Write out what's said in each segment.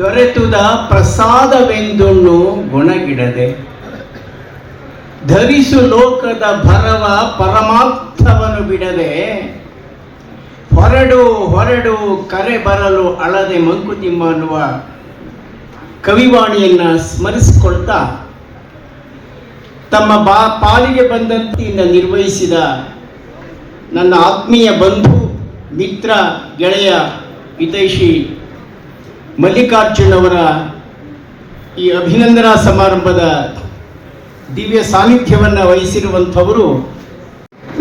ದೊರೆತುದ ಪ್ರಸಾದವೆಂದುಣ್ಣು ಗುಣಗಿಡದೆ ಧರಿಸು ಲೋಕದ ಭರವ ಪರಮಾರ್ಥವನ್ನು ಬಿಡದೆ ಹೊರಡು ಹೊರಡು ಕರೆ ಬರಲು ಅಳದೆ ಮಂಕುತಿಮ್ಮ ಅನ್ನುವ ಕವಿವಾಣಿಯನ್ನು ಸ್ಮರಿಸಿಕೊಳ್ತಾ ತಮ್ಮ ಪಾಲಿಗೆ ಬಂದಂತೆಯಿಂದ ನಿರ್ವಹಿಸಿದ ನನ್ನ ಆತ್ಮೀಯ ಬಂಧು ಮಿತ್ರ ಗೆಳೆಯ ಹಿತೈಷಿ ಮಲ್ಲಿಕಾರ್ಜುನ್ ಅವರ ಈ ಅಭಿನಂದನಾ ಸಮಾರಂಭದ ದಿವ್ಯ ಸಾನ್ನಿಧ್ಯವನ್ನು ವಹಿಸಿರುವಂಥವರು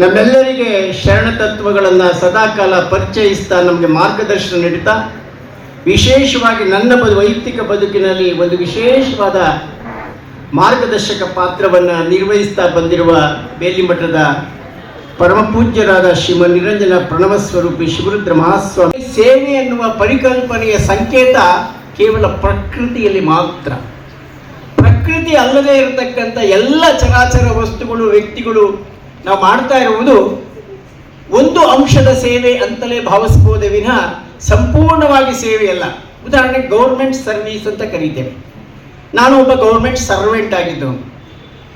ನಮ್ಮೆಲ್ಲರಿಗೆ ಶರಣ ತತ್ವಗಳನ್ನು ಸದಾಕಾಲ ಪರಿಚಯಿಸ್ತಾ ನಮಗೆ ಮಾರ್ಗದರ್ಶನ ನೀಡುತ್ತಾ ವಿಶೇಷವಾಗಿ ನನ್ನ ವೈಯಕ್ತಿಕ ಬದುಕಿನಲ್ಲಿ ಒಂದು ವಿಶೇಷವಾದ ಮಾರ್ಗದರ್ಶಕ ಪಾತ್ರವನ್ನು ನಿರ್ವಹಿಸ್ತಾ ಬಂದಿರುವ ಬೇಲಿಮಠದ ಪರಮಪೂಜ್ಯರಾದ ಶ್ರೀಮನ್ ನಿರಂಜನ ಪ್ರಣವ ಸ್ವರೂಪಿ ಶಿವರುದ್ರ ಮಹಾಸ್ವಾಮಿ. ಸೇವೆ ಎನ್ನುವ ಪರಿಕಲ್ಪನೆಯ ಸಂಕೇತ ಕೇವಲ ಪ್ರಕೃತಿಯಲ್ಲಿ ಮಾತ್ರ. ಪ್ರಕೃತಿ ಅಲ್ಲದೆ ಇರತಕ್ಕಂಥ ಎಲ್ಲ ಚರಾಚರ ವಸ್ತುಗಳು ವ್ಯಕ್ತಿಗಳು ನಾವು ಮಾಡ್ತಾ ಇರುವುದು ಒಂದು ಅಂಶದ ಸೇವೆ ಅಂತಲೇ ಭಾವಿಸ್ಬೋದೇ ವಿನಃ ಸಂಪೂರ್ಣವಾಗಿ ಸೇವೆಯಲ್ಲ. ಉದಾಹರಣೆಗೆ ಗೌರ್ಮೆಂಟ್ ಸರ್ವೀಸ್ ಅಂತ ಕರೀತೇವೆ. ನಾನು ಒಬ್ಬ ಗೌರ್ಮೆಂಟ್ ಸರ್ವೆಂಟ್ ಆಗಿದ್ದು.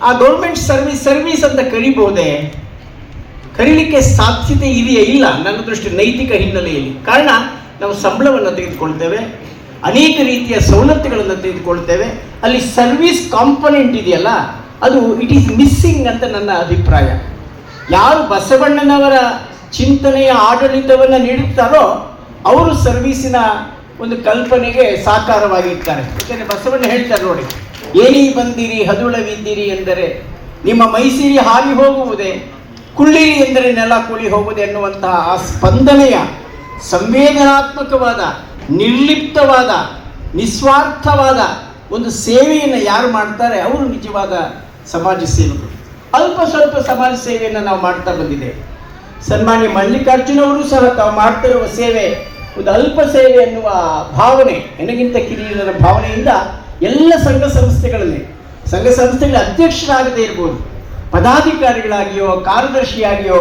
ಆ ಗೌರ್ಮೆಂಟ್ ಸರ್ವೀಸ್ ಅಂತ ಕರಿಬೋದೇ? ಕರೀಲಿಕ್ಕೆ ಸಾಧ್ಯತೆ ಇದೆಯೇ? ಇಲ್ಲ, ನನ್ನ ದೃಷ್ಟಿ ನೈತಿಕ ಹಿನ್ನೆಲೆಯಲ್ಲಿ. ಕಾರಣ, ನಾವು ಸಂಬಳವನ್ನು ತೆಗೆದುಕೊಳ್ತೇವೆ, ಅನೇಕ ರೀತಿಯ ಸವಲತ್ತುಗಳನ್ನು ತೆಗೆದುಕೊಳ್ತೇವೆ. ಅಲ್ಲಿ ಸರ್ವಿಸ್ ಕಾಂಪೊನೆಂಟ್ ಇದೆಯಲ್ಲ, ಅದು ಇಟ್ ಈಸ್ ಮಿಸ್ಸಿಂಗ್ ಅಂತ ನನ್ನ ಅಭಿಪ್ರಾಯ. ಯಾರು ಬಸವಣ್ಣನವರ ಚಿಂತನೆಯ ಆಡಳಿತವನ್ನು ನೀಡುತ್ತಾರೋ ಅವರು ಸರ್ವೀಸಿನ ಒಂದು ಕಲ್ಪನೆಗೆ ಸಾಕಾರವಾಗಿರ್ತಾರೆ. ಯಾಕೆಂದರೆ ಬಸವಣ್ಣ ಹೇಳ್ತಾರೆ ನೋಡಿ, ಏನಿ ಬಂದಿರಿ ಹದುಳವಿದ್ದೀರಿ ಎಂದರೆ ನಿಮ್ಮ ಮೈಸೀರಿ ಹಾರಿ ಹೋಗುವುದೇ, ಕುಳ್ಳಿರಿ ಎಂದರೆ ನೆಲ ಕುಳಿ ಹೋಗುವುದು ಎನ್ನುವಂತಹ ಆ ಸ್ಪಂದನೆಯ ಸಂವೇದನಾತ್ಮಕವಾದ ನಿರ್ಲಿಪ್ತವಾದ ನಿಸ್ವಾರ್ಥವಾದ ಒಂದು ಸೇವೆಯನ್ನು ಯಾರು ಮಾಡ್ತಾರೆ ಅವರು ನಿಜವಾದ ಸಮಾಜ ಸೇವಕರು. ಅಲ್ಪ ಸ್ವಲ್ಪ ಸಮಾಜ ಸೇವೆಯನ್ನು ನಾವು ಮಾಡ್ತಾ ಬಂದಿದ್ದೇವೆ. ಸನ್ಮಾನ್ಯ ಮಲ್ಲಿಕಾರ್ಜುನ್ ಅವರು ಸಹ ತಾವು ಮಾಡ್ತಾ ಇರುವ ಸೇವೆ ಒಂದು ಅಲ್ಪ ಸೇವೆ ಎನ್ನುವ ಭಾವನೆ, ನನಗಿಂತ ಕಿರಿಯರ ಭಾವನೆಯಿಂದ ಎಲ್ಲ ಸಂಘ ಸಂಸ್ಥೆಗಳ ಅಧ್ಯಕ್ಷರಾಗದೇ ಇರ್ಬೋದು, ಪದಾಧಿಕಾರಿಗಳಾಗಿಯೋ ಕಾರ್ಯದರ್ಶಿಯಾಗಿಯೋ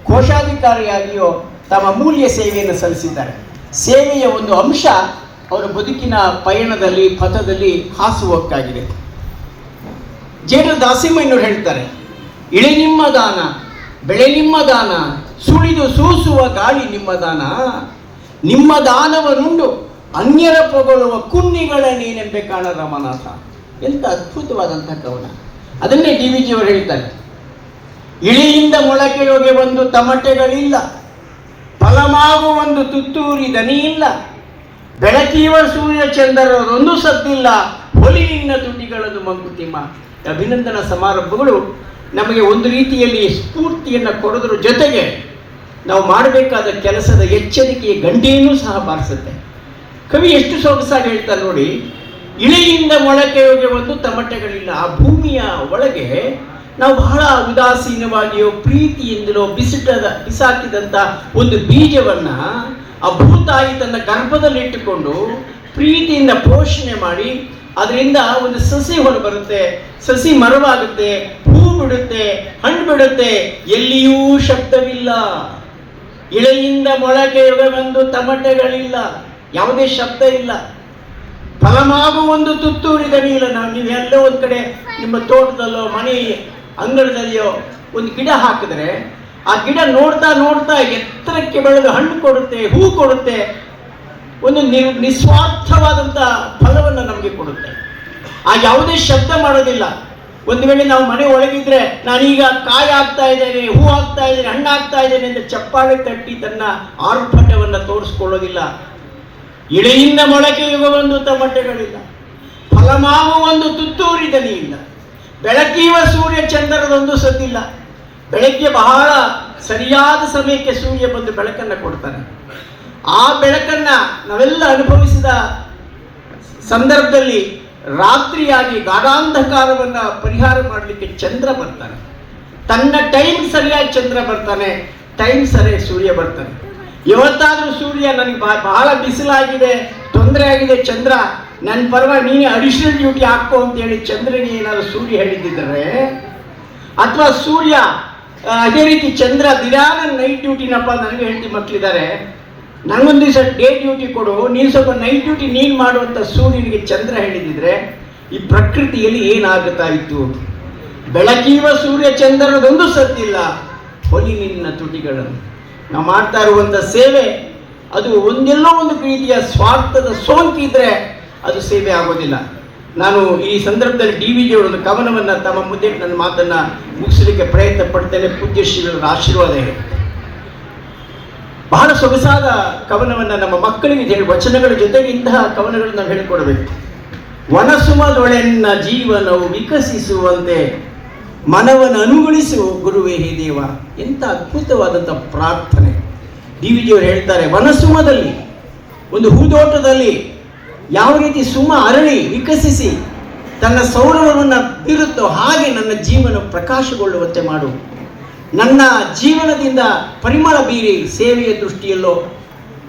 ಕೋಶಾಧಿಕಾರಿಯಾಗಿಯೋ ತಮ್ಮ ಅಮೂಲ್ಯ ಸೇವೆಯನ್ನು ಸಲ್ಲಿಸಿದ್ದಾರೆ. ಸೇವೆಯ ಒಂದು ಅಂಶ ಅವರ ಬದುಕಿನ ಪಯಣದಲ್ಲಿ ಪಥದಲ್ಲಿ ಹಾಸುಹೊಕ್ಕಾಗಿದೆ. ಜೇಡರ ದಾಸಿಮಯ್ಯನವರು ಹೇಳ್ತಾರೆ, ಇಳೆ ನಿಮ್ಮ ದಾನ ಬೆಳೆ ನಿಮ್ಮ ದಾನ ಸುಳಿದು ಸೂಸುವ ಗಾಳಿ ನಿಮ್ಮ ದಾನ, ನಿಮ್ಮ ದಾನವನ್ನುಂಡು ಅನ್ಯರ ಪೊಗಳುವ ಕುನ್ನಿಗಳ ನೀನೆಂಬೆ ಕಾಣ ರಮನಾಥ. ಎಂಥ ಅದ್ಭುತವಾದಂಥ ಕವನ. ಅದನ್ನೇ ಡಿ ವಿ ಜಿಯವರು ಹೇಳ್ತಾರೆ, ಇಳಿಯಿಂದ ಮೊಳಕೆಯೊಗೆ ಒಂದು ತಮಟೆಗಳಿಲ್ಲ, ಫಲಮಾಗುವ ಒಂದು ತುತ್ತೂರಿ ದನಿ ಇಲ್ಲ, ಬೆಳಕೀವ ಸೂರ್ಯ ಚಂದ್ರರೊಂದು ಸದ್ದಿಲ್ಲ, ಹೊಲಿನಿನ್ನ ತುಟಿಗಳದು ಮಂಕುತಿಮ್ಮ. ಅಭಿನಂದನಾ ಸಮಾರಂಭಗಳು ನಮಗೆ ಒಂದು ರೀತಿಯಲ್ಲಿ ಸ್ಫೂರ್ತಿಯನ್ನು ಕೊಡೋದ್ರ ಜೊತೆಗೆ ನಾವು ಮಾಡಬೇಕಾದ ಕೆಲಸದ ಎಚ್ಚರಿಕೆಯ ಗಂಟೆಯನ್ನು ಸಹ ಬಾರಿಸುತ್ತೆ. ಕವಿ ಎಷ್ಟು ಸೊಗಸಾಗಿ ಹೇಳ್ತಾರೆ ನೋಡಿ, ಇಳೆಯಿಂದ ಮೊಳಕೆಯೊಗೆ ಒಂದು ತಮಟೆಗಳಿಲ್ಲ. ಆ ಭೂಮಿಯ ಒಳಗೆ ನಾವು ಬಹಳ ಉದಾಸೀನವಾಗಿಯೋ ಪ್ರೀತಿಯಿಂದಲೋ ಬಿಸಾಕಿದಂಥ ಒಂದು ಬೀಜವನ್ನು ಆ ಭೂತಾಯಿ ತನ್ನ ಗರ್ಭದಲ್ಲಿಟ್ಟುಕೊಂಡು ಪ್ರೀತಿಯಿಂದ ಪೋಷಣೆ ಮಾಡಿ ಅದರಿಂದ ಒಂದು ಸಸಿ ಹೊರಬರುತ್ತೆ, ಸಸಿ ಮರವಾಗುತ್ತೆ, ಹೂ ಬಿಡುತ್ತೆ, ಹಣ್ಣು ಬಿಡುತ್ತೆ, ಎಲ್ಲಿಯೂ ಶಬ್ದವಿಲ್ಲ. ಇಳೆಯಿಂದ ಮೊಳಕೆಯೊಗೆ ಒಂದು ತಮಟೆಗಳಿಲ್ಲ, ಯಾವುದೇ ಶಬ್ದ ಇಲ್ಲ. ಫಲಮಾಗುವ ಒಂದು ತುತ್ತೂರಿ ದನಿ ಇಲ್ಲ. ನೀವು ಎಲ್ಲೋ ಒಂದು ಕಡೆ ನಿಮ್ಮ ತೋಟದಲ್ಲೋ ಮನೆ ಅಂಗಳದಲ್ಲಿಯೋ ಒಂದು ಗಿಡ ಹಾಕಿದ್ರೆ ಆ ಗಿಡ ನೋಡ್ತಾ ನೋಡ್ತಾ ಎತ್ತರಕ್ಕೆ ಬೆಳೆದು ಹಣ್ಣು ಕೊಡುತ್ತೆ, ಹೂ ಕೊಡುತ್ತೆ, ಒಂದು ನಿಸ್ವಾರ್ಥವಾದಂಥ ಫಲವನ್ನು ನಮಗೆ ಕೊಡುತ್ತೆ. ಆ ಯಾವುದೇ ಶಬ್ದ ಮಾಡೋದಿಲ್ಲ. ಒಂದು ವೇಳೆ ನಾವು ಮನೆ ಒಳಗಿದ್ರೆ ನಾನೀಗ ಕಾಯಿ ಆಗ್ತಾ ಇದ್ದೇನೆ, ಹೂ ಆಗ್ತಾ ಇದ್ದೇನೆ, ಹಣ್ಣು ಆಗ್ತಾ ಇದ್ದೇನೆ ಅಂತ ಚಪ್ಪಾಳೆ ತಟ್ಟಿ ತನ್ನ ಆರ್ಭಟವನ್ನು ತೋರಿಸ್ಕೊಳ್ಳೋದಿಲ್ಲ. ಇಳೆಯಿಂದ ಮೊಳಕೆಯುವ ಒಂದು ತಮಟೆಗಳಿಲ್ಲ, ಫಲಮಾಗುವ ಒಂದು ತುತ್ತೂರಿ ದನಿ ಇಲ್ಲ, ಬೆಳಕೀವ ಸೂರ್ಯ ಚಂದ್ರರದೊಂದು ಸದ್ದಿಲ್ಲ. ಬೆಳಗ್ಗೆ ಬಹಳ ಸರಿಯಾದ ಸಮಯಕ್ಕೆ ಸೂರ್ಯ ಬಂದು ಬೆಳಕನ್ನು ಕೊಡ್ತಾನೆ. ಆ ಬೆಳಕನ್ನು ನಾವೆಲ್ಲ ಅನುಭವಿಸಿದ ಸಂದರ್ಭದಲ್ಲಿ ರಾತ್ರಿಯಾಗಿ ಗಾಢಾಂಧಕಾರವನ್ನು ಪರಿಹಾರ ಮಾಡಲಿಕ್ಕೆ ಚಂದ್ರ ಬರ್ತಾನೆ. ತನ್ನ ಟೈಮ್ ಸರಿಯಾಗಿ ಚಂದ್ರ ಬರ್ತಾನೆ, ಟೈಮ್ ಸರಿಯಾಗಿ ಸೂರ್ಯ ಬರ್ತಾನೆ. ಇವತ್ತಾದರೂ ಸೂರ್ಯ ನನಗೆ ಬಹಳ ಬಿಸಿಲಾಗಿದೆ, ತೊಂದರೆ ಆಗಿದೆ, ಚಂದ್ರ ನನ್ನ ಪರವಾಗಿ ನೀನೇ ಅಡಿಷನಲ್ ಡ್ಯೂಟಿ ಹಾಕೋ ಅಂತೇಳಿ ಚಂದ್ರನಿಗೆ ಏನಾದರೂ ಸೂರ್ಯ ಹೇಳಿದ್ದಿದ್ರೆ, ಅಥವಾ ಸೂರ್ಯ ಅದೇ ರೀತಿ ಚಂದ್ರ ದಿನಾನ ನೈಟ್ ಡ್ಯೂಟಿನಪ್ಪ, ನನಗೆ ಹೆಂಡತಿ ಮಕ್ಕಳಿದ್ದಾರೆ, ನನಗೊಂದು ದಿವಸ ಡೇ ಡ್ಯೂಟಿ ಕೊಡು, ನೀನು ಸ್ವಲ್ಪ ನೈಟ್ ಡ್ಯೂಟಿ ನೀನು ಮಾಡುವಂಥ ಸೂರ್ಯನಿಗೆ ಚಂದ್ರ ಹೇಳಿದಿದ್ರೆ ಈ ಪ್ರಕೃತಿಯಲ್ಲಿ ಏನಾಗುತ್ತಾ ಇತ್ತು. ಬೆಳಕೀವ ಸೂರ್ಯ ಚಂದ್ರನದೊಂದು ಸತ್ತಿಲ್ಲ, ಹೊಲಿ ನಿನ್ನ ತುಟಿಗಳನ್ನು. ನಾವು ಮಾಡ್ತಾ ಇರುವಂಥ ಸೇವೆ ಅದು ಒಂದೆಲ್ಲೋ ಒಂದು ರೀತಿಯ ಸ್ವಾರ್ಥದ ಸೋಂಕಿದ್ರೆ ಅದು ಸೇವೆ ಆಗೋದಿಲ್ಲ. ನಾನು ಈ ಸಂದರ್ಭದಲ್ಲಿ DVG ಒಂದು ಕವನವನ್ನು ತಮ್ಮ ಮುದ್ದೆ ನನ್ನ ಮಾತನ್ನು ಮುಗಿಸಲಿಕ್ಕೆ ಪ್ರಯತ್ನ ಪಡ್ತೇನೆ. ಪೂಜ್ಯ ಶ್ರೀಗಳ ಆಶೀರ್ವಾದ ಇದೆ. ಬಹಳ ಸೊಗಸಾದ ಕವನವನ್ನು ನಮ್ಮ ಮಕ್ಕಳಿಗೆ ಹೇಳಿ ವಚನಗಳ ಜೊತೆಗೆ ಇಂತಹ ಕವನಗಳನ್ನು ನಾವು ಹೇಳಿಕೊಡಬೇಕು. ವನಸುಮದೊಳೆನ್ನ ಜೀವನವು ವಿಕಸಿಸುವಂತೆ ಮನವನ್ನು ಅನುಗೊಳಿಸು ಗುರುವೇ ಹೇ ದೇವ. ಎಂಥ ಅದ್ಭುತವಾದಂಥ ಪ್ರಾರ್ಥನೆ. DVG ಅವರು ಹೇಳ್ತಾರೆ, ವನಸುಮದಲ್ಲಿ ಒಂದು ಹೂದೋಟದಲ್ಲಿ ಯಾವ ರೀತಿ ಸುಮ ಅರಳಿ ವಿಕಸಿಸಿ ತನ್ನ ಸೌರಭವನ್ನು ಬೀರುತ್ತೋ ಹಾಗೆ ನನ್ನ ಜೀವನ ಪ್ರಕಾಶಗೊಳ್ಳುವಂತೆ ಮಾಡು. ನನ್ನ ಜೀವನದಿಂದ ಪರಿಮಳ ಬೀರಿ ಸೇವೆಯ ದೃಷ್ಟಿಯಲ್ಲೋ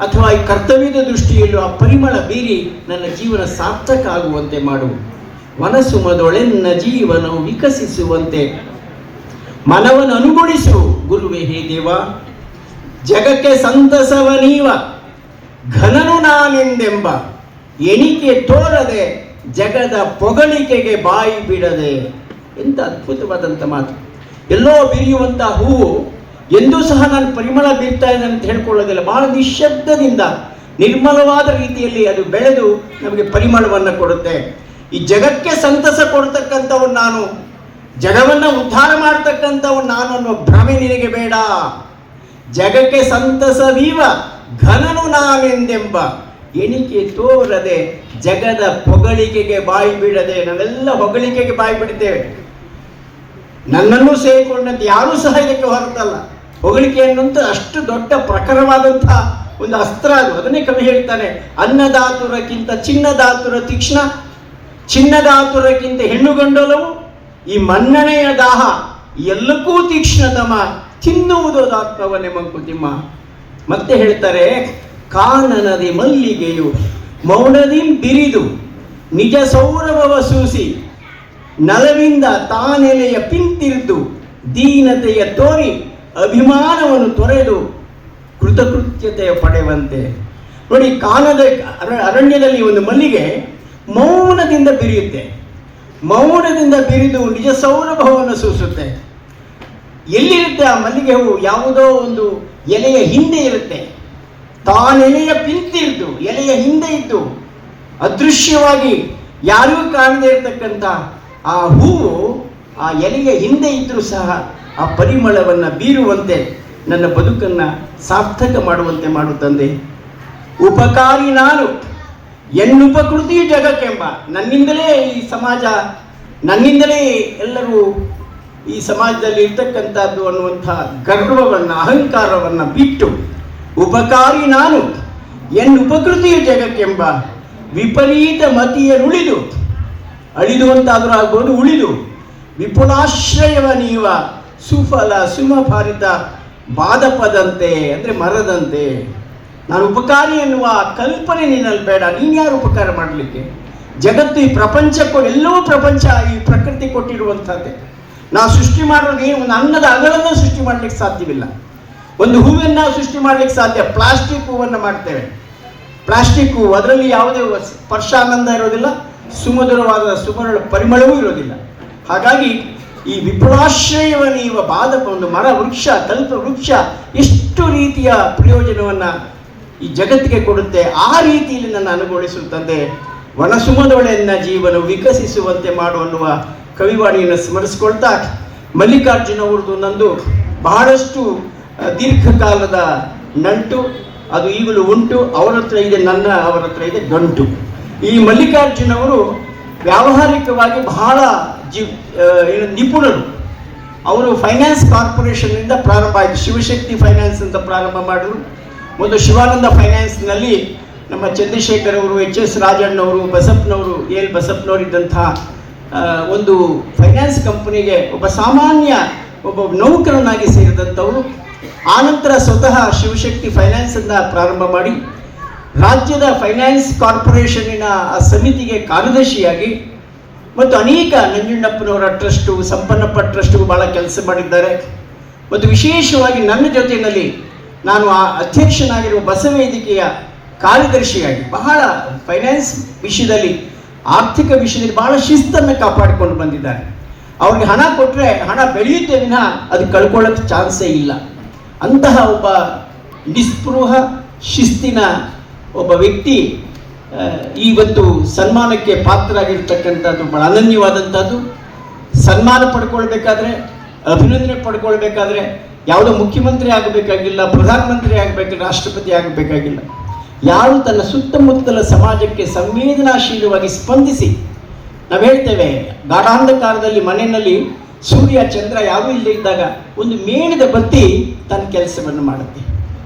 ಅಥವಾ ಈ ಕರ್ತವ್ಯದ ದೃಷ್ಟಿಯಲ್ಲೋ ಆ ಪರಿಮಳ ಬೀರಿ ನನ್ನ ಜೀವನ ಸಾರ್ಥಕ ಆಗುವಂತೆ ಮಾಡು. ವನಸುಮದೊಳೆನ್ನ ಜೀವನವು ವಿಕಸಿಸುವಂತೆ ಮನವನ್ನು ಅನುಗೊಳಿಸು ಗುರುವೇ ಹೇ ದೇವ. ಜಗಕ್ಕೆ ಸಂತಸವ ನೀವ ಘನನು ನಾನೆಂದೆಂಬ ಎಣಿಕೆ ತೋರದೆ ಜಗದ ಪೊಗಳಿಕೆಗೆ ಬಾಯಿ ಬಿಡದೆ. ಎಂಥ ಅದ್ಭುತವಾದಂಥ ಮಾತು. ಎಲ್ಲೋ ಬಿರಿಯುವಂಥ ಹೂವು ಎಂದೂ ಸಹ ನಾನು ಪರಿಮಳ ಬೀರ್ತಾ ಇದ್ದೇನೆ ಅಂತ ಹೇಳ್ಕೊಳ್ಳೋದಿಲ್ಲ. ಬಹಳ ನಿಶ್ಶಬ್ದದಿಂದ ನಿರ್ಮಲವಾದ ರೀತಿಯಲ್ಲಿ ಅದು ಬೆಳೆದು ನಮಗೆ ಪರಿಮಳವನ್ನು ಕೊಡುತ್ತೆ. ಈ ಜಗಕ್ಕೆ ಸಂತಸ ಕೊಡ್ತಕ್ಕಂಥವ್ರು ನಾನು, ಜಗವನ್ನು ಉದ್ಧಾರ ಮಾಡ್ತಕ್ಕಂಥವ್ರು ನಾನು ಅನ್ನೋ ಭ್ರಮೆ ನಿನಗೆ ಬೇಡ. ಜಗಕ್ಕೆ ಸಂತಸವೀವ ಘನನು ನಾನೆಂದೆಂಬ ಎಣಿಕೆ ತೋರದೆ ಜಗದ ಹೊಗಳಿಕೆಗೆ ಬಾಯಿ ಬಿಡದೆ. ನಾವೆಲ್ಲ ಹೊಗಳಿಕೆಗೆ ಬಾಯಿ ಬಿಡ್ತೇವೆ. ನನ್ನನ್ನು ಸೇರಿಕೊಂಡಂತೆ ಯಾರೂ ಸಹ ಇದಕ್ಕೆ ಹೊರತಲ್ಲ. ಹೊಗಳಿಕೆ ಅನ್ನುವಂಥ ಅಷ್ಟು ದೊಡ್ಡ ಪ್ರಖರವಾದಂಥ ಒಂದು ಅಸ್ತ್ರ ಅದು. ಅದನ್ನೇ ಕವಿ ಹೇಳ್ತಾನೆ, ಅನ್ನದಾತುರಕ್ಕಿಂತ ಚಿನ್ನದಾತುರ ತೀಕ್ಷ್ಣ, ಚಿನ್ನದಾತುರಕ್ಕಿಂತ ಹೆಣ್ಣುಗಂಡಲವು ಈ ಮನ್ನಣೆಯ ದಾಹ ಎಲ್ಲಕ್ಕೂ ತೀಕ್ಷ್ಣತಮ, ತಿನ್ನುವುದು ಆತ್ಮವನ್ನೇ ಮಂಕುತಿಮ್ಮ. ಮತ್ತೆ ಹೇಳ್ತಾರೆ, ಕಾನನದಿ ಮಲ್ಲಿಗೆಯು ಮೌನದಿ ಬಿರಿದು ನಿಜ ಸೌರಭವ ಸೂಸಿ ನಲವಿಂದ ತಾನೆಲೆಯ ಪಿಂತಿರಿದು ದೀನತೆಯ ತೋರಿ ಅಭಿಮಾನವನ್ನು ತೊರೆದು ಕೃತಕೃತ್ಯತೆಯ ಪಡೆಯುವಂತೆ. ನೋಡಿ, ಕಾನದ ಅರಣ್ಯದಲ್ಲಿ ಒಂದು ಮಲ್ಲಿಗೆ ಮೌನದಿಂದ ಬಿರಿಯುತ್ತೆ. ಮೌನದಿಂದ ಬಿರಿದು ನಿಜ ಸೌರಭವನ್ನು ಸೂಸುತ್ತೆ. ಎಲ್ಲಿರುತ್ತೆ ಆ ಮಲ್ಲಿಗೆ ಹೂವು? ಯಾವುದೋ ಒಂದು ಎಲೆಯ ಹಿಂದೆ ಇರುತ್ತೆ. ತಾನೆಲೆಯ ಪಿಂತಿರಿದು ಎಲೆಯ ಹಿಂದೆ ಇದ್ದು ಅದೃಶ್ಯವಾಗಿ ಯಾರಿಗೂ ಕಾಣದೇ ಇರತಕ್ಕಂಥ ಆ ಹೂವು ಆ ಎಲೆಯ ಹಿಂದೆ ಇದ್ದರೂ ಸಹ ಆ ಪರಿಮಳವನ್ನು ಬೀರುವಂತೆ ನನ್ನ ಬದುಕನ್ನು ಸಾರ್ಥಕ ಮಾಡುವಂತೆ ಮಾಡುತ್ತಂದೆ. ಉಪಕಾರಿ ನಾನು ಎನ್ನುಪಕೃತಿಯು ಜಗಕ್ಕೆಂಬ. ನನ್ನಿಂದಲೇ ಈ ಸಮಾಜ, ನನ್ನಿಂದಲೇ ಎಲ್ಲರೂ ಈ ಸಮಾಜದಲ್ಲಿ ಇರ್ತಕ್ಕಂಥದ್ದು ಅನ್ನುವಂಥ ಗರ್ವವನ್ನು ಅಹಂಕಾರವನ್ನು ಬಿಟ್ಟು ಉಪಕಾರಿ ನಾನು ಎನ್ನುಪಕೃತಿಯು ಜಗಕ್ಕೆಂಬ ವಿಪರೀತ ಮತಿಯನುಳಿದು, ಅಳಿದು ಅಂತಾದರೂ ಆಗ್ಬೋದು, ಉಳಿದು ವಿಪುಲಾಶ್ರಯವ ನೀವ ಸುಫಲ ಸುಮಭಾರಿತ ಬಾದಪದಂತೆ, ಅಂದರೆ ಮರದಂತೆ. ನಾನು ಉಪಕಾರಿ ಎನ್ನುವ ಕಲ್ಪನೆ ನಿನ್ನಲ್ಲಿ ಬೇಡ. ನೀನು ಯಾರು ಉಪಕಾರ ಮಾಡಲಿಕ್ಕೆ? ಜಗತ್ತು ಈ ಪ್ರಪಂಚಕ್ಕೂ ಎಲ್ಲವೂ ಪ್ರಪಂಚ ಈ ಪ್ರಕೃತಿ ಕೊಟ್ಟಿರುವಂಥದ್ದೇ. ನಾವು ಸೃಷ್ಟಿ ಮಾಡೋದು ಏನು? ಒಂದು ಅನ್ನದ ಅಗಳನ್ನು ಸೃಷ್ಟಿ ಮಾಡಲಿಕ್ಕೆ ಸಾಧ್ಯವಿಲ್ಲ. ಒಂದು ಹೂವನ್ನು ಸೃಷ್ಟಿ ಮಾಡಲಿಕ್ಕೆ ಸಾಧ್ಯ. ಪ್ಲಾಸ್ಟಿಕ್ ಹೂವನ್ನು ಮಾಡ್ತೇವೆ. ಪ್ಲಾಸ್ಟಿಕ್ ಹೂವು, ಅದರಲ್ಲಿ ಯಾವುದೇ ಸ್ಪರ್ಶಾನಂದ ಇರೋದಿಲ್ಲ, ಸುಮಧುರವಾದ ಸುಮರಳ ಪರಿಮಳವೂ ಇರೋದಿಲ್ಲ. ಹಾಗಾಗಿ ಈ ವಿಪುಲಾಶ್ರಯವ ನೀವ ಬಾಧಕ ಒಂದು ಮರ, ವೃಕ್ಷ, ಕಲ್ಪ ವೃಕ್ಷ ಎಷ್ಟು ರೀತಿಯ ಪ್ರಯೋಜನವನ್ನು ಈ ಜಗತ್ತಿಗೆ ಕೊಡುತ್ತೆ. ಆ ರೀತಿಯಲ್ಲಿ ನನ್ನ ಅನುಗೊಳಿಸುತ್ತದೆ. ವನಸುಮದೊಳೆನ್ನ ಜೀವನ ವಿಕಸಿಸುವಂತೆ ಮಾಡು ಅನ್ನುವ ಕವಿವಾಣಿಯನ್ನು ಸ್ಮರಿಸ್ಕೊಳ್ತಾ, ಮಲ್ಲಿಕಾರ್ಜುನ ಅವ್ರದ್ದು ನಂದು ಬಹಳಷ್ಟು ದೀರ್ಘಕಾಲದ ನಂಟು, ಅದು ಈಗಲೂ ಉಂಟು. ಅವರ ಹತ್ರ ಇದೆ ಅವರ ಹತ್ರ ಇದೆ ಗಂಟು. ಈ ಮಲ್ಲಿಕಾರ್ಜುನ ಅವರು ವ್ಯಾವಹಾರಿಕವಾಗಿ ಬಹಳ ನಿಪುಣರು. ಅವರು ಫೈನಾನ್ಸ್ ಕಾರ್ಪೊರೇಷನ್ನಿಂದ ಪ್ರಾರಂಭ ಆಯಿತು. ಶಿವಶಕ್ತಿ ಫೈನಾನ್ಸ್ ಅಂತ ಪ್ರಾರಂಭ ಮಾಡಿದ್ರು. ಒಂದು ಶಿವಾನಂದ ಫೈನಾನ್ಸ್ನಲ್ಲಿ ನಮ್ಮ ಚಂದ್ರಶೇಖರ್ ಅವರು, HS ರಾಜಣ್ಣವರು, ಬಸಪ್ಪನವರು, ಬಸಪ್ಪನವರು ಇದ್ದಂತಹ ಒಂದು ಫೈನಾನ್ಸ್ ಕಂಪನಿಗೆ ಒಬ್ಬ ಸಾಮಾನ್ಯ ಒಬ್ಬ ನೌಕರನಾಗಿ ಸೇರಿದಂಥವರು. ಆನಂತರ ಸ್ವತಃ ಶಿವಶಕ್ತಿ ಫೈನಾನ್ಸನ್ನು ಪ್ರಾರಂಭ ಮಾಡಿ ರಾಜ್ಯದ ಫೈನಾನ್ಸ್ ಕಾರ್ಪೊರೇಷನ್ನಿನ ಆ ಸಮಿತಿಗೆ ಕಾರ್ಯದರ್ಶಿಯಾಗಿ ಮತ್ತು ಅನೇಕ ನಂಜುಂಡಪ್ಪನವರ ಟ್ರಸ್ಟು, ಸಂಪನ್ನಪ್ಪ ಟ್ರಸ್ಟು ಭಾಳ ಕೆಲಸ ಮಾಡಿದ್ದಾರೆ. ಮತ್ತು ವಿಶೇಷವಾಗಿ ನನ್ನ ಜೊತೆಯಲ್ಲಿ ನಾನು ಆ ಅಧ್ಯಕ್ಷನಾಗಿರುವ ಬಸವೇದಿಕೆಯ ಕಾರ್ಯದರ್ಶಿಯಾಗಿ ಬಹಳ ಫೈನಾನ್ಸ್ ವಿಷಯದಲ್ಲಿ, ಆರ್ಥಿಕ ವಿಷಯದಲ್ಲಿ ಬಹಳ ಶಿಸ್ತನ್ನು ಕಾಪಾಡಿಕೊಂಡು ಬಂದಿದ್ದಾರೆ. ಅವ್ರಿಗೆ ಹಣ ಕೊಟ್ಟರೆ ಹಣ ಬೆಳೆಯುತ್ತೆ ವಿನಃ ಅದು ಕಳ್ಕೊಳ್ಳೋಕ್ಕೆ ಚಾನ್ಸೇ ಇಲ್ಲ. ಅಂತಹ ಒಬ್ಬ ನಿಸ್ಪೃಹ ಶಿಸ್ತಿನ ಒಬ್ಬ ವ್ಯಕ್ತಿ ಇವತ್ತು ಸನ್ಮಾನಕ್ಕೆ ಪಾತ್ರರಾಗಿರ್ತಕ್ಕಂಥದ್ದು ಬಹಳ ಅನನ್ಯವಾದಂಥದ್ದು. ಸನ್ಮಾನ ಪಡ್ಕೊಳ್ಬೇಕಾದ್ರೆ, ಅಭಿನಂದನೆ ಪಡ್ಕೊಳ್ಬೇಕಾದ್ರೆ ಯಾವುದೋ ಮುಖ್ಯಮಂತ್ರಿ ಆಗಬೇಕಾಗಿಲ್ಲ, ಪ್ರಧಾನಮಂತ್ರಿ ಆಗಬೇಕಾಗಿಲ್ಲ, ರಾಷ್ಟ್ರಪತಿ ಆಗಬೇಕಾಗಿಲ್ಲ. ಯಾರು ತನ್ನ ಸುತ್ತಮುತ್ತಲ ಸಮಾಜಕ್ಕೆ ಸಂವೇದನಾಶೀಲವಾಗಿ ಸ್ಪಂದಿಸಿ, ನಾವು ಹೇಳ್ತೇವೆ ಗಾಢಾಂಧಕಾರದಲ್ಲಿ ಮನೆಯಲ್ಲಿ ಸೂರ್ಯ ಚಂದ್ರ ಯಾರೂ ಇಲ್ಲದೆ ಇದ್ದಾಗ ಒಂದು ಮೇಣದ ಬತ್ತಿ ತನ್ನ ಕೆಲಸವನ್ನು ಮಾಡುತ್ತೆ,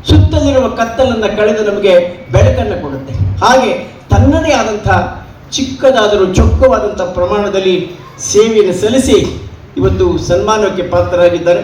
ಸುತ್ತಲಿರುವ ಕತ್ತಲನ್ನು ಕಳೆದು ನಮಗೆ ಬೆಳಕನ್ನು ಕೊಡುತ್ತೆ. ಹಾಗೆ ತನ್ನದೇ ಆದಂಥ ಚಿಕ್ಕದಾದರೂ ಚೊಕ್ಕವಾದಂಥ ಪ್ರಮಾಣದಲ್ಲಿ ಸೇವೆಯನ್ನು ಸಲ್ಲಿಸಿ ಇವತ್ತು ಸನ್ಮಾನಕ್ಕೆ ಪಾತ್ರರಾಗಿದ್ದಾರೆ.